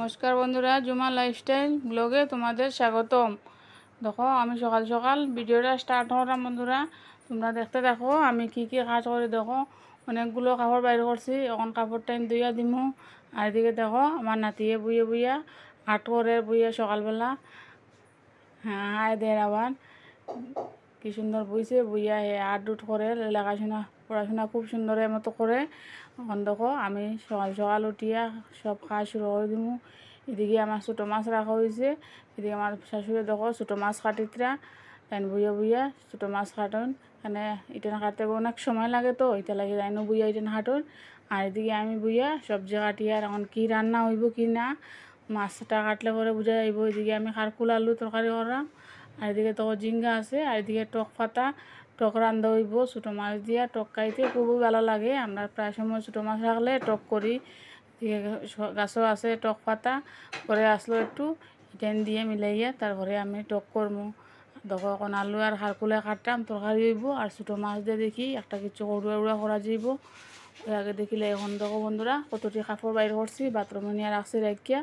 নমস্কার বন্ধুরা, জুমা লাইফস্টাইল ব্লগে তোমাদের স্বাগতম। দেখো আমি সকাল সকাল ভিডিওটা স্টার্ট করলাম বন্ধুরা, তোমরা দেখতে দেখো আমি কি কাজ করি। দেখো অনেকগুলো কাপড় বাইর করছি, এখন কাপড় টাইম ধুইয়া দিমু। আর এদিকে দেখো আমার নাতিয়ে বুয়ে বুইয়া আট করে বুইয়া সকালবেলা হ্যাঁ দের আবার কি সুন্দর বইছে, বইয়া হে আট উঠ করে লেখাশোনা পড়াশোনা খুব সুন্দরের মতো করে। এখন দেখো আমি সকাল সকাল উঠিয়া সব কাজ শুরু করে দিমু। এদিকে আমার ছোটো মাছ রাখা হয়েছে, এদিকে আমার শাশুড়ি দেখো ছোটো মাছ কাটিতরা তাই বইয়া বইয়া ছোটো মাছ কাটুন। এখানে ইটেন কাটতে অনেক সময় লাগে, তো এটা লাগে যাইনো বইয়া ইটেন কাটুন। আর এদিকে আমি বইয়া সবজি কাটি। আর এখন কী রান্না হইব কি না মাছটা কাটলে করে বুঝা যাইব। এদিকে আমি খারকুল আলু তরকারি করাম। আর এদিকে তো ঝিঙ্গা আছে, আর এদিকে টক পাতা, টক রান্ধা হইব ছোটো মাছ দিয়া। টক খাইতে খুবই ভালো লাগে, আমরা প্রায় সময় ছোটো মাছ রাখলে টক করি। গাছও আছে টক পাতা করে আসলো একটু ইটেন দিয়ে মিলাইয়া তারপরে আমি টক করবো। দেখো এখন আলু আর খারকুলে কাটতাম তরকারি হইব। আর ছোটো মাছ দিয়ে দেখি একটা কিছু উড়া উড়া করা যাইব। আগে দেখিলে এখন দেখো বন্ধুরা কতটি কাপড় বাইর করছি, বাথরুমে নিয়ে রাখছি রাখিয়া।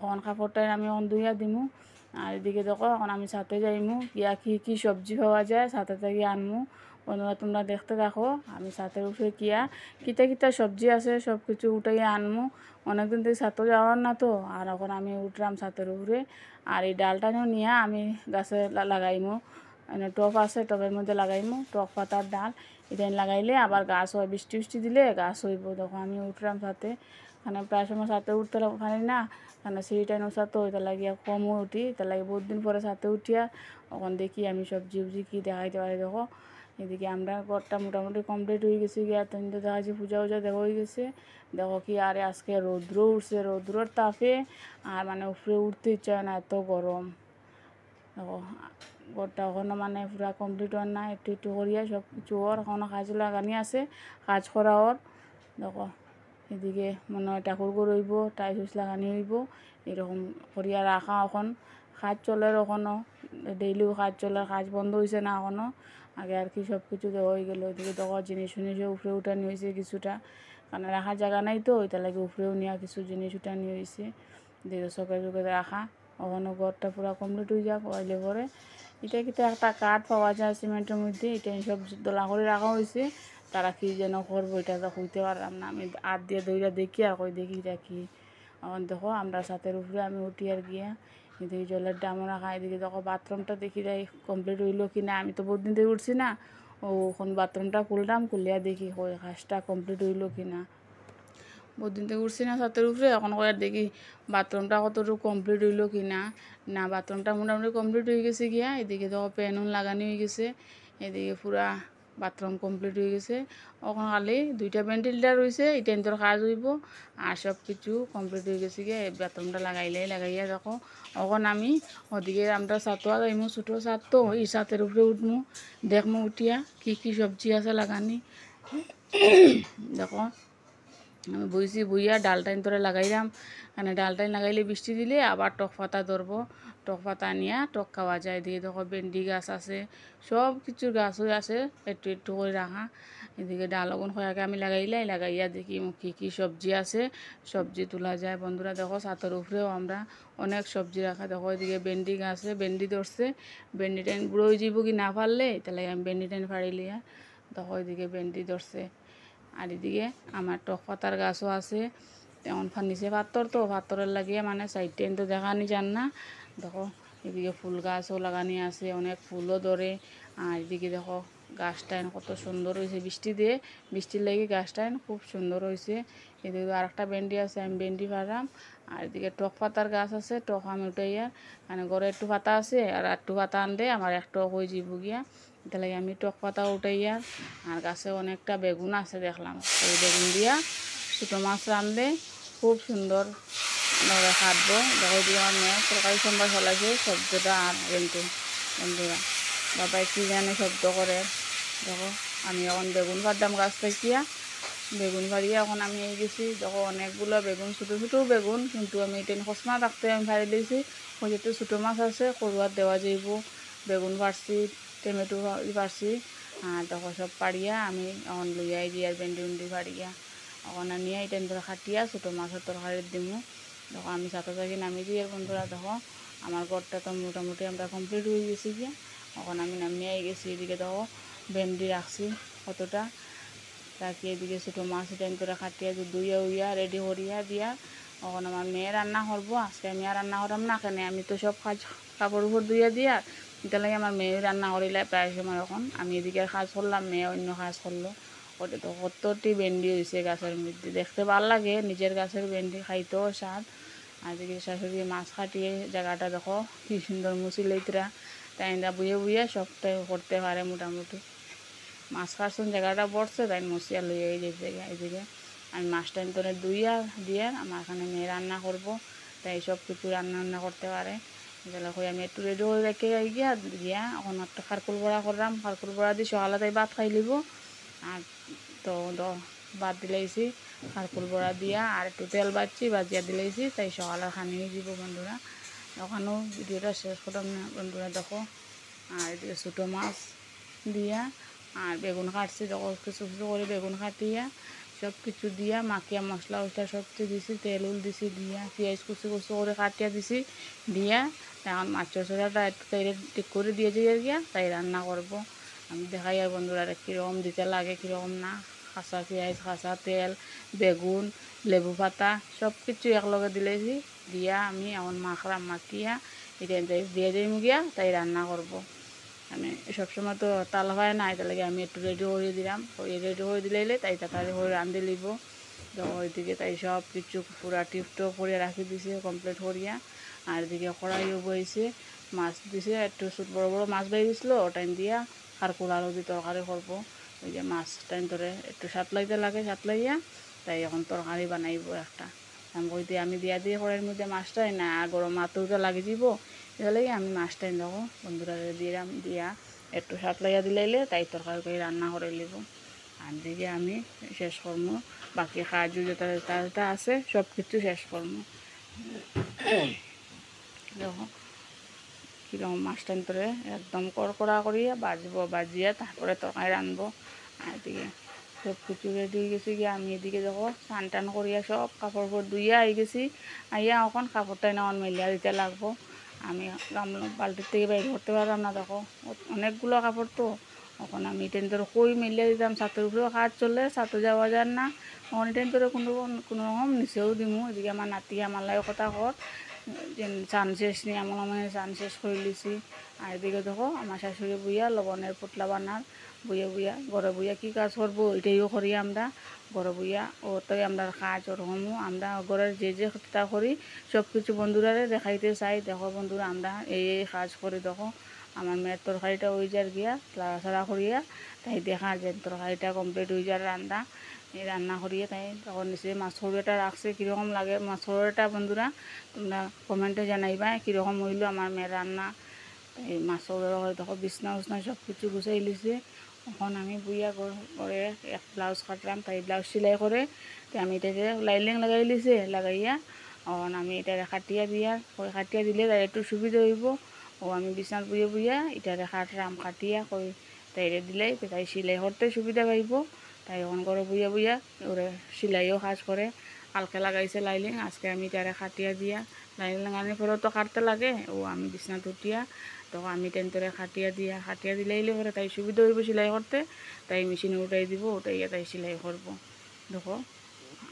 এখন কাপড়টাই আমি এখন ধুইয়া দিমু। আর এদিকে দেখো এখন আমি ছাতে যাইমু, ইয়া কি সবজি পাওয়া যায় ছাতে থেকে আনমু। বন্ধুরা তোমরা দেখতে দেখো আমি ছাতের উপরে কিতা সবজি আছে সব কিছু উঠাইয়া আনমু। অনেকদিন থেকে ছাতে যাওয়ার না, তো আর এখন আমি উঠলাম ছাতের উপরে। আর এই ডালটা নিয়ে আমি গাছে লাগাইমু। টব আছে, টবের মধ্যে লাগাইমু টক পাতার ডাল। এটা লাগাইলে আবার গাছ হয়, বৃষ্টি বৃষ্টি দিলে গাছ হইব। দেখো আমি উঠলাম ছাতে, মানে প্রায় সময় ছাতে উঠতে পারি না, মানে সিঁড়িটা নোসা তো এটা লাগিয়া কমও উঠি, এটা লাগে বহুত দিন পরে ছাতে উঠিয়া এখন দেখি আমি সবজি উবজি কী দেখাইতে পারি। দেখো এদিকে আমরা ঘরটা মোটামুটি কমপ্লিট হয়ে গেছে গিয়া, তখন তো দেখা যাচ্ছে পূজা উজা দেখা হয়ে গেছে। দেখো কি আরে আজকে রৌদ্র উঠছে, রৌদ্রর তাপে আর মানে উপরে উঠতে ইচ্ছা হয় না, এত গরম। দেখো ঘরটা এখনও মানে পুরা কমপ্লিট হওয়ার না, একটু একটু করিয়া সব কিছু ওর এখনও কাজ লাগানি আছে, কাজ করা ওর। দেখো এদিকে মনে হয় ঠাকুর ঘর হইব, টাইলস লাগানি হইব, এরকম করিয়া রাখা। এখন কাজ চলে, এখনও ডেইলিও কাজ চলে, কাজ বন্ধ হয়েছে না এখনও। আগে আর কি সব কিছু হয়ে গেল। এদিকে দেখো জিনিস উনিশও উপরে উঠানি হয়েছে কিছুটা, কারণ রাখার জায়গা নাই, তো ওইটা লাগে উপরেও নেওয়া কিছু জিনিস উঠানি হয়েছে। এদিকে চকে চকে রাখা, ওখানে ঘরটা পুরো কমপ্লিট হয়ে যাক হইলে পরে। এটা কিন্তু একটা কাঠ পাওয়া যায় সিমেন্টের মধ্যে, এটা সব দোলা করে রাখা হয়েছে। তারা কি যেন করবো এটা তো হইতে পারলাম না, আমি হাত দিয়ে দইরা দেখি আর কই দেখি এটা কি। এখন দেখো আমরা ছাতের উপরে আমি উঠি আর গিয়া এদিকে জলের ড্রামও রাখা। এদিকে দেখো বাথরুমটা দেখি যাই কমপ্লিট হইলো কি না, আমি তো বহুত দিন থেকে উঠছি না। ও এখন বাথরুমটা খুললাম, খুলিয়া দেখি কই কাজটা কমপ্লিট হইলো কি না। বহুত দিন থেকে উঠছি না ছাতের উপরে, এখন করে দেখি বাথরুমটা কতটুকু কমপ্লিট হইলো কি না। না বাথরুমটা মোটামুটি কমপ্লিট হয়ে গেছে গিয়া। এদিকে দেখো প্যানুন লাগানি হয়ে গেছে, এদিকে পুরা বাথরুম কমপ্লিট হয়ে গেছে। ওখানে খালি দুইটা ভেন্টিলেটার রয়েছে, এটা তোর কাজ হইব। আর সব কিছু কমপ্লিট হয়ে গেছে গিয়া। এই বাথরুমটা লাগাইয়া দেখো এখন আমি ওদিকে আমরা ছাতও যাইমু, ছোটো ছাত তো এই ছাতের উপরে উঠমু, দেখমু উঠিয়া কি সবজি আছে লাগানি। দেখো আমি বইছি, বইয়া ডালটাইন তোরে লাগাইলাম, মানে ডালটাইন লাগাইলে বৃষ্টি দিলে আবার টক পাতা ধরবো, টক পাতা নিয়ে টক খাওয়া যায়। দিয়ে দেখো ভেন্ডি গাছ আছে, সব কিছুর গাছ হয়ে আছে একটু একটু করে রাখা। এদিকে ডাল অগুন খয়াকে আমি লাগাইয়া দেখি কি সবজি আছে, সবজি তোলা যায়। বন্ধুরা দেখো ছাতের উপরেও আমরা অনেক সবজি রাখা। দেখো এদিকে ভেন্ডি গাছে ভেন্ডি ধরছে, ভেন্ডি টাইন বুড়ো হয়ে যাইব কি না পারলে তাহলে আমি ভেন্ডি টাইন ফাড়ি লিয়া। দেখো এদিকে ভেন্ডি ধরছে। আর এদিকে আমার টক পাতার গাছও আছে, তেমন নিচে পাথর, তো পাথরের লাগিয়ে মানে সাইডটা তো দেখানি যান না। দেখো এদিকে ফুল গাছও লাগানি আছে, অনেক ফুলও ধরে। আর এদিকে দেখো গাছটা কত সুন্দর হয়েছে, বৃষ্টির লেগে গাছটা খুব সুন্দর হয়েছে। এদিকে আর একটা ভেন্ডি আছে, আমি ভেন্ডি পারলাম। আর এদিকে টক পাতার গাছ আছে, টক আমি উঠাইয়া মানে ঘরে একটু পাতা আছে, আর একটু পাতা আনলে আমার একটু হয়ে যাব গিয়া। তাহলে আমি টক পাতা উঠাইয়া। আর গাছে অনেকটা বেগুন আছে দেখলাম, ওই বেগুন দিয়া ছোটো মাছ রাঁধলে খুব সুন্দর খাটবো। দেখো দিয়ে আমার মেয়ে তরকারি সম্বার ফলাইছে শব্দটা আর কিন্তু বন্ধুরা বাবাই কী জানে শব্দ করে। দেখো আমি এখন বেগুন ফাড়তাম গাছ থেকিয়া, বেগুন ফাড়িয়ে এখন আমি এই গেছি। দেখো অনেকগুলো বেগুন, ছোটো ছোটো বেগুন, কিন্তু আমি এটা খসমা রাখতে আমি ফাড়ি দিয়েছি। ওই যেতে ছোটো মাছ আছে করুয়ার দেওয়া যাইব। বেগুন ফাড়ছি, টমেটো ফাড়ছি, আর দেখো সব পাড়িয়া আমি এখন লইয়াই দিয়ে আর ভেন্ডি উন্ডি ফাড়িয়া এখন নিয়ে এটা ধরে খাটিয়া ছোটো মাছের তরকারি দিমু। দেখো আমি ছাতা থেকে নামিয়ে দিই। আর বন্ধুরা দেখো আমার ঘরটা তো মোটামুটি আমরা কমপ্লিট হয়ে গেছি গিয়া, এখন আমি নামিয়ে গেছি। এদিকে দেখো ভেন্ডি রাখছি কতটা, তাকে এদিকে ছোটো মাছ টাইম করে কাটিয়া ধুইয়া উইয়া রেডি করিয়া দিয়া এখন আমার মেয়ে রান্না করবো। আজকে আমি আর রান্না করাম না, কেন আমি তো সব কাজ কাপড় উপর ধুইয়া দিয়া, এটা লাগে আমার মেয়ে রান্না করিলে প্রায় সময়। এখন আমি এদিকে কাজ করলাম, মেয়ে অন্য কাজ করলো। ওটা তো কতটি ভেন্ডি হয়েছে গাছের মধ্যে, দেখতে ভালো লাগে, নিজের গাছের ভেন্ডি খাইতেও স্বাদ। আর এদিকে শাশুড়ি মাছ কাটিয়ে জায়গাটা দেখো কি সুন্দর মুছিলেইতরা, তাই না বুয়ে বুয়ে সবটাই করতে পারে মোটামুটি। মাছ কাটছেন জায়গাটা বসছে, তাই মশিয়া লইয়া এই জায়গায়। এদিকে আমি মাছটা তো ধুইয়া দিয়ে আমার এখানে মেয়ে রান্না করবো, তাই সব কিছু রান্না করতে পারে। তাহলে হয়ে আমি একটু রেডি করে রেখে গিয়া দিয়া এখন একটা খারকুল বড়া করলাম। খারকুল বড়া দিয়ে সকালে তাই ভাত খাই লিব। আর তো ভাত দিলাইছি খারকুল বড়া দিয়া, আর একটু তেল বাজিয়া দিলাইছি, তাই সকালে খানি দিব বন্ধুরা। ওখানেও ভিডিওটা শেষ করলাম না বন্ধুরা, দেখো। আর এদিকে ছোটো মাছ দিয়া আর বেগুন কাটছি, দেখো কিছু কিছু করে বেগুন কাটিয়া সব কিছু দিয়া মাখিয়া মশলা উশলা সব কিছু দিছি, তেল উল দিছি দিয়া, পেঁয়াজ কুচি কুচি করে কাটিয়া দিছি দিয়া। এখন মাছের চড়াটা একটু তাইরে ঠিক করে দিয়ে যাই গিয়া, তাই রান্না করব। আমি দেখাই আর বন্ধুরা কীরকম দিতে লাগে কীরকম না। কাঁচা পেঁয়াজ, কাঁচা তেল, বেগুন, লেবু পাতা সব কিছু একলগে দিলেছি দিয়া আমি এখন মাখিয়া এটা দিয়ে দিই গিয়া, তাই রান্না করব। আমি সবসময় তো তাল হয় না, এটা লাগে আমি একটু রেডি করে দিলাম। ওই রেডি করে দিলে তাই তাড়াতাড়ি করে রাঁধে লিব। তো ওইদিকে তাই সব কিছু পুরা টিপটপ করে রাখি দিছে কমপ্লিট করিয়া। আর এদিকে কড়াইও বইছে, মাছ দিছে, একটু বড় বড় মাছ বাই দিছিল, ওটাইম দিয়া খারকুল আলু দিয়ে তরকারি করবো। ওই যে মাছ টাইম ধরে একটু সাতলাইতে লাগে, সাতলাইয়া তাই এখন তরকারি বানাইব একটা। আমি দিয়া দিয়ে কড়াইয়ের মধ্যে মাছটাই না গরম মাথা লাগে দিব, এগুলো আমি মাছটাই দেবো বন্ধুরা দিলাম দিয়া একটু সাতলাইয়া দিলাইলে তাই তরকারি করে রান্না করে নিব। আর দিকে আমি শেষ করবো, বাকি কাজ যেটা আছে সব কিছু শেষ করবো। দেখো কীরকম মাছটা ধরে একদম কড়কড়া করিয়া বাজিয়া তারপরে তরকারি রানবো। আর দিকে সব কিছু রেডি হয়ে গেছি গিয়ে আমি এদিকে দেখো স্নান টান করিয়া সব কাপড় ধুইয়া আই গেছি। আইয়া এখন কাপড়টাই না মেলিয়া দিতে লাগবো। আমি বালতির থেকে বাইরে করতে পারলাম না, দেখো অনেকগুলো কাপড় তো। এখন আমি টেন ধরে কই মেলিয়া দিতাম, ছাতের উপরেও কাজ চললে ছাতে যাওয়া যান না, এখন টেন ধরে কোনো রকম নিচেও দিমু। এদিকে আমার নাতি আমার লাগে কথা কর যে চান শেষ নিয়ে আমি চান শেষ করে লিছি। আর এদিকে দেখো আমার শাশুড়ি বুইয়া লবণের পোটলা বানার বুইয়া ঘরে বুইয়া কী কাজ করবো এটাইও করি আমরা ঘরে বুইয়া। ওটাই আমরা কাজ ওরকমও আমরা ঘরের যেটা করি সব কিছু বন্ধুরা দেখাইতে চাই। দেখো বন্ধুরা আমরা এই কাজ করি। দেখো আমার মেয়ের তরকারিটা ওই যার গিয়া লাড়াছাড়া করিয়া তাই দেখা যে তরকারিটা কমপ্লিট হয়ে যার রান্না। এই রান্না করিয়ে তাই তখন নিচে মাছ সরুটা রাখছে, কীরকম লাগে মাছ সরুটা বন্ধুরা তোমরা কমেন্টে জানাইবা কীরকম হইল আমার মেয়ের রান্না। এই মাছ সরু দেখো বিছনা উছনা সব কিছু গুছাই লিছে। এখন আমি বুইয়া করে এক ব্লাউজ কাটলাম, তাই ব্লাউজ সেলাই করে তাই আমি এটাকে লাইলিং লাগাই লিছে। লাগাইয়া এখন আমি এটা কাটিয়া দিলে তাই একটু সুবিধা হইব। ও আমি বিছনাত বুইয়া এটারে কাটিয়া কই তাইরে দিলেই তাই সেলাই করতে সুবিধা পাইব। তাই এখন করে বুইয়া ওরে সেলাইও কাজ করে। কালকে লাগাইছে লাইলিং, আজকে আমি তারে কাটিয়া দিয়া লাইলিং লাগানোর পরেও তো কাটতে লাগে। ও আমি বিছনাত উঠিয়া তখন আমি টেনতরে কাটিয়া দিলাইলে পরে তাই সুবিধা হইব সেলাই করতে। তাই মেশিনে উঠাই দিব, উঠাইয়া তাই সেলাই করবো। দেখো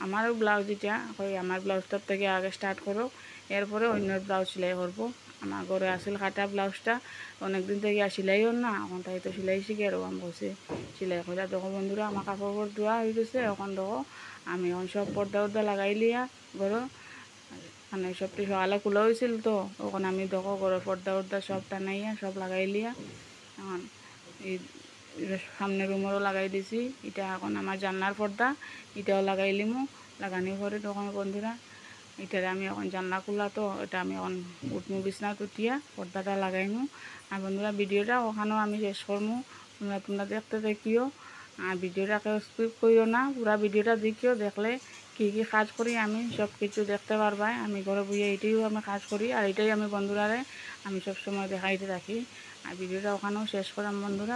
আমার ব্লাউজ এটা আমার ব্লাউজটার থেকে আগে স্টার্ট করো, এরপরে অন্য ব্লাউজ সেলাই করবো। আমার ঘরে আসল কাটা ব্লাউজটা অনেকদিন থেকে আর সেলাইও না, এখন তাই তো সেলাই শিখে আর আমি বসে সেলাই করে। দেখো বন্ধুরা আমার কাপড় ধোয়া হয়ে গেছে। এখন দেখো আমি এখন সব পর্দা লাগাই লিয়া ঘরে মানে সবটি সকালে খোলা হয়েছিল তো, ওখানে আমি দেখো ঘরের পর্দা সব টানাইয়া সব লাগাই লিয়া এখন এই সামনের রুমেরও লাগাই দিছি। এটা এখন আমার জানলার পর্দা এটাও লাগাই লিমু। লাগানোর পরে তখন বন্ধুরা এটারে আমি এখন জানলা খোলা তো এটা আমি এখন উঠমু বিছনাত উঠিয়া পর্দাটা লাগাইমু। আর বন্ধুরা ভিডিওটা ওখানেও আমি শেষ করমু, তোমরা দেখতে দেখিও। আর ভিডিওটাকে স্কিপ করিও না, পুরা ভিডিওটা দেখিও। দেখলে কী কী কাজ করি আমি সব কিছু দেখতে পারবা। আমি ঘরে বইয়ে এইটাইও আমি কাজ করি, আর এটাই আমি বন্ধুরারে আমি সবসময় দেখাইতে থাকি। আর ভিডিওটা ওখানেও শেষ করাম বন্ধুরা।